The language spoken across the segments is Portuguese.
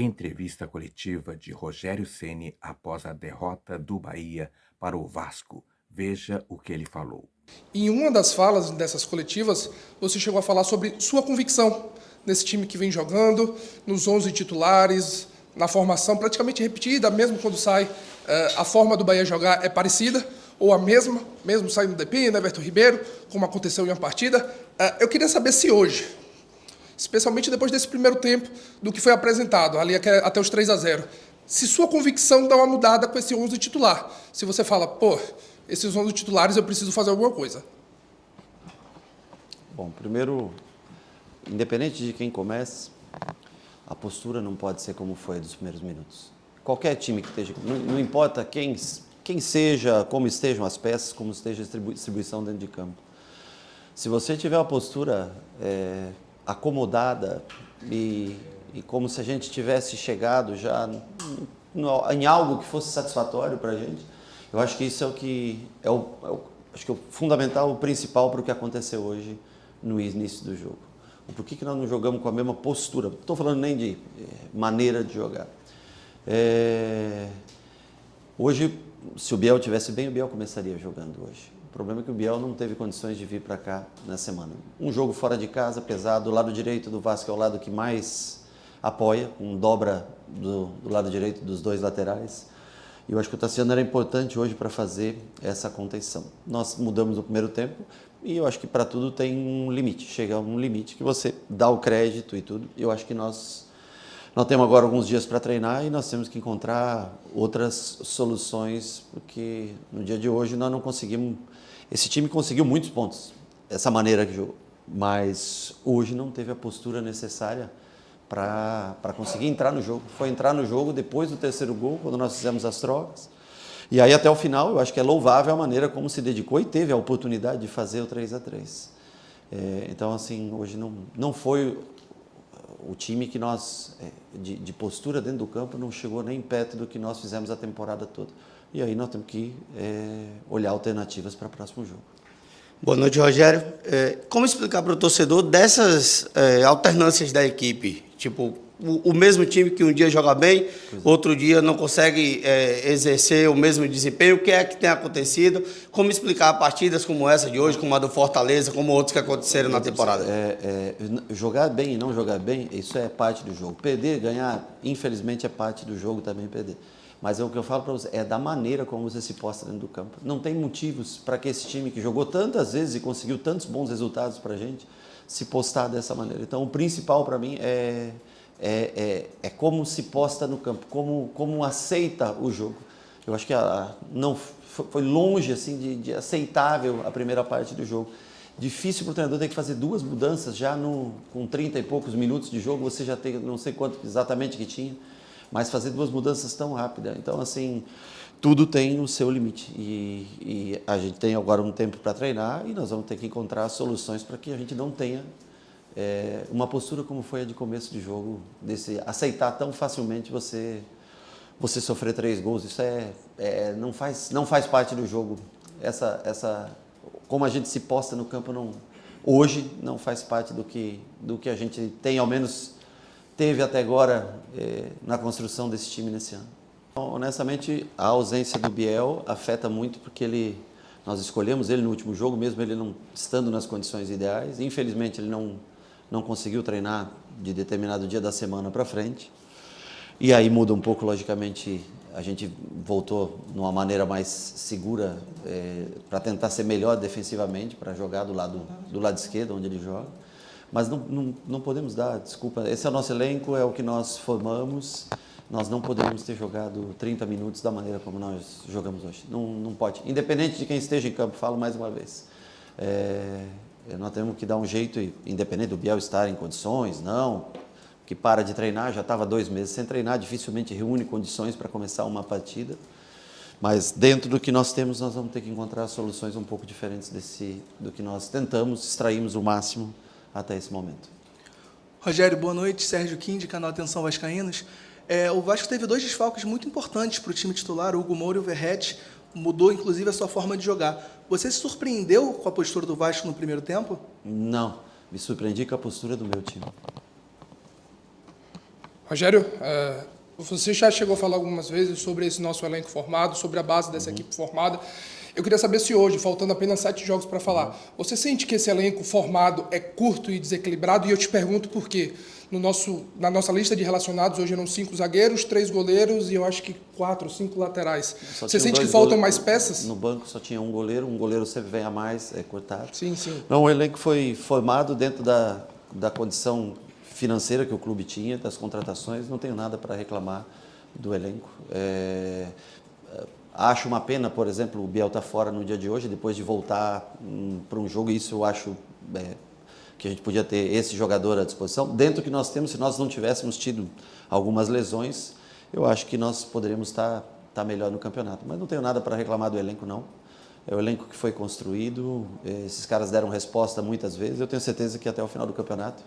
Entrevista coletiva de Rogério Ceni após a derrota do Bahia para o Vasco. Veja o que ele falou. Em uma das falas dessas coletivas, você chegou a falar sobre sua convicção nesse time que vem jogando, nos 11 titulares, na formação praticamente repetida, mesmo quando sai, a forma do Bahia jogar é parecida, ou a mesma, mesmo saindo do Depina, Everton Ribeiro, como aconteceu em uma partida. Eu queria saber se hoje, especialmente depois desse primeiro tempo, do que foi apresentado, ali até os 3-0, se sua convicção dá uma mudada com esse 11 titular. Se você fala, esses 11 titulares eu preciso fazer alguma coisa. Bom, primeiro, independente de quem comece, a postura não pode ser como foi dos primeiros minutos. Qualquer time que esteja, não importa quem seja, como estejam as peças, como esteja a distribuição dentro de campo. Se você tiver uma postura acomodada e como se a gente tivesse chegado já em algo que fosse satisfatório para a gente, eu acho que isso é o que acho que é o fundamental, o principal para o que aconteceu hoje no início do jogo. Por que nós não jogamos com a mesma postura? Não estou falando nem de maneira de jogar. Hoje, se o Biel tivesse bem, o Biel começaria jogando hoje. O problema é que o Biel não teve condições de vir para cá na semana. Um jogo fora de casa, pesado, do lado direito do Vasco é o lado que mais apoia, dobra do lado direito dos dois laterais. E eu acho que o Tassiano era importante hoje para fazer essa contenção. Nós mudamos no primeiro tempo e eu acho que para tudo tem um limite. Chega a um limite que você dá o crédito e tudo. Eu acho que nós temos agora alguns dias para treinar e nós temos que encontrar outras soluções, porque no dia de hoje nós não conseguimos. Esse time conseguiu muitos pontos, essa maneira que jogou, mas hoje não teve a postura necessária para conseguir entrar no jogo. Foi entrar no jogo depois do terceiro gol, quando nós fizemos as trocas. E aí até o final, eu acho que é louvável a maneira como se dedicou e teve a oportunidade de fazer o 3-3. Então, assim, hoje não foi o time que nós, de postura dentro do campo, não chegou nem perto do que nós fizemos a temporada toda. E aí nós temos que olhar alternativas para o próximo jogo. Boa noite, Rogério. Como explicar para o torcedor dessas alternâncias da equipe? Tipo, o mesmo time que um dia joga bem, outro dia não consegue exercer o mesmo desempenho. O que é que tem acontecido? Como explicar partidas como essa de hoje, como a do Fortaleza, como outros que aconteceram na temporada? Jogar bem e não jogar bem, isso é parte do jogo. Perder, ganhar, infelizmente, é parte do jogo também perder. Mas o que eu falo para você é da maneira como você se posta dentro do campo. Não tem motivos para que esse time que jogou tantas vezes e conseguiu tantos bons resultados para a gente se postar dessa maneira. Então, o principal para mim é como se posta no campo, como aceita o jogo. Eu acho que não foi longe assim de aceitável a primeira parte do jogo. Difícil para o treinador ter que fazer duas mudanças já com 30 e poucos minutos de jogo, você já tem, não sei quanto exatamente que tinha, mas fazer duas mudanças tão rápidas. Então, assim, tudo tem o seu limite. E a gente tem agora um tempo para treinar e nós vamos ter que encontrar soluções para que a gente não tenha uma postura como foi a de começo de jogo, desse aceitar tão facilmente você sofrer 3 gols. Isso não faz parte do jogo. Como a gente se posta no campo hoje não faz parte do que a gente tem, ao menos teve até agora na construção desse time nesse ano. Então, honestamente, a ausência do Biel afeta muito porque nós escolhemos ele no último jogo, mesmo ele não estando nas condições ideais. Infelizmente, ele não conseguiu treinar de determinado dia da semana para frente. E aí muda um pouco, logicamente, a gente voltou numa maneira mais segura para tentar ser melhor defensivamente, para jogar do lado esquerdo, onde ele joga. Mas não podemos dar desculpa. Esse é o nosso elenco, é o que nós formamos. Nós não poderíamos ter jogado 30 minutos da maneira como nós jogamos hoje. Não pode. Independente de quem esteja em campo, falo mais uma vez. Nós temos que dar um jeito, independente do Biel estar em condições, que para de treinar, já estava 2 meses sem treinar, dificilmente reúne condições para começar uma partida. Mas dentro do que nós temos, nós vamos ter que encontrar soluções um pouco diferentes do que nós tentamos, extraímos o máximo até esse momento. Rogério, boa noite. Sérgio Quinde, canal Atenção Vascaínos. O Vasco teve 2 desfalques muito importantes para o time titular, o Hugo Moura e o Verratti. Mudou, inclusive, a sua forma de jogar. Você se surpreendeu com a postura do Vasco no primeiro tempo? Não, me surpreendi com a postura do meu time. Rogério, você já chegou a falar algumas vezes sobre esse nosso elenco formado, sobre a base dessa equipe formada. Eu queria saber se hoje, faltando apenas 7 jogos para falar, você sente que esse elenco formado é curto e desequilibrado? E eu te pergunto por quê. Na nossa lista de relacionados, hoje eram 5 zagueiros, 3 goleiros e eu acho que 4 ou 5 laterais. Você sente que faltam mais peças? No banco só tinha um goleiro sempre vem a mais, é cortado. Sim, sim. Não, o elenco foi formado dentro da condição financeira que o clube tinha, das contratações, não tenho nada para reclamar do elenco. Acho uma pena, por exemplo, o Biel estar fora no dia de hoje, depois de voltar para um jogo, isso eu acho que a gente podia ter esse jogador à disposição. Dentro do que nós temos, se nós não tivéssemos tido algumas lesões, eu acho que nós poderíamos estar melhor no campeonato. Mas não tenho nada para reclamar do elenco, não. É o elenco que foi construído, esses caras deram resposta muitas vezes, eu tenho certeza que até o final do campeonato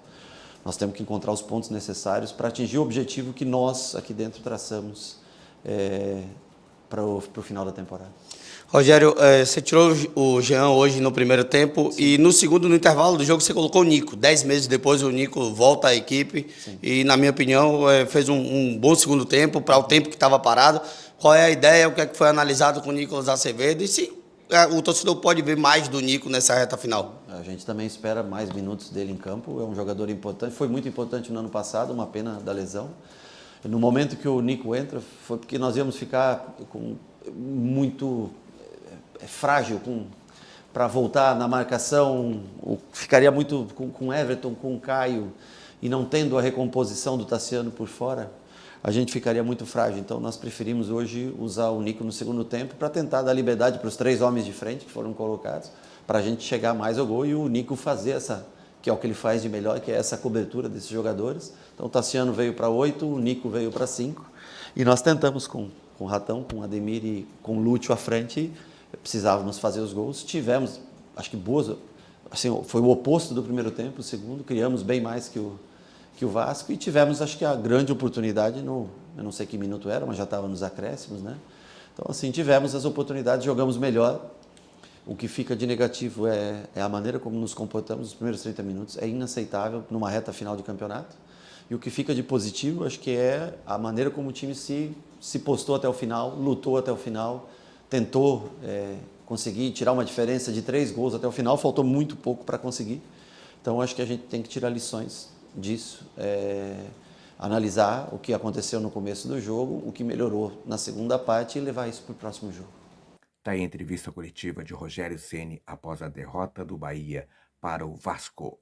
nós temos que encontrar os pontos necessários para atingir o objetivo que nós aqui dentro traçamos para o final da temporada. Rogério, você tirou o Jean hoje no primeiro tempo. Sim. E no segundo, no intervalo do jogo, você colocou o Nico. 10 meses depois, o Nico volta à equipe. Sim. E, na minha opinião, fez um bom segundo tempo para o tempo que estava parado. Qual é a ideia, o que é que foi analisado com o Nicolas Azevedo e se o torcedor pode ver mais do Nico nessa reta final? A gente também espera mais minutos dele em campo. É um jogador importante, foi muito importante no ano passado, uma pena da lesão. No momento que o Nico entra, foi porque nós íamos ficar muito frágil para voltar na marcação, ficaria muito com Everton, com Caio, e não tendo a recomposição do Tassiano por fora, a gente ficaria muito frágil. Então nós preferimos hoje usar o Nico no segundo tempo para tentar dar liberdade para os 3 homens de frente que foram colocados, para a gente chegar mais ao gol e o Nico fazer que é o que ele faz de melhor, que é essa cobertura desses jogadores. Então o Tassiano veio para 8, o Nico veio para 5, e nós tentamos com o Ratão, com o Ademir e com o Lúcio à frente, precisávamos fazer os gols. Tivemos, acho que boas, assim, foi o oposto do primeiro tempo, o segundo, criamos bem mais que o Vasco e tivemos, acho que a grande oportunidade eu não sei que minuto era, mas já estava nos acréscimos, né? Então, assim, tivemos as oportunidades, jogamos melhor. O que fica de negativo é a maneira como nos comportamos nos primeiros 30 minutos, é inaceitável numa reta final de campeonato. E o que fica de positivo, acho que é a maneira como o time se postou até o final, lutou até o final, tentou conseguir tirar uma diferença de 3 gols até o final, faltou muito pouco para conseguir. Então, acho que a gente tem que tirar lições disso, analisar o que aconteceu no começo do jogo, o que melhorou na segunda parte e levar isso para o próximo jogo. Está aí a entrevista coletiva de Rogério Ceni após a derrota do Bahia para o Vasco.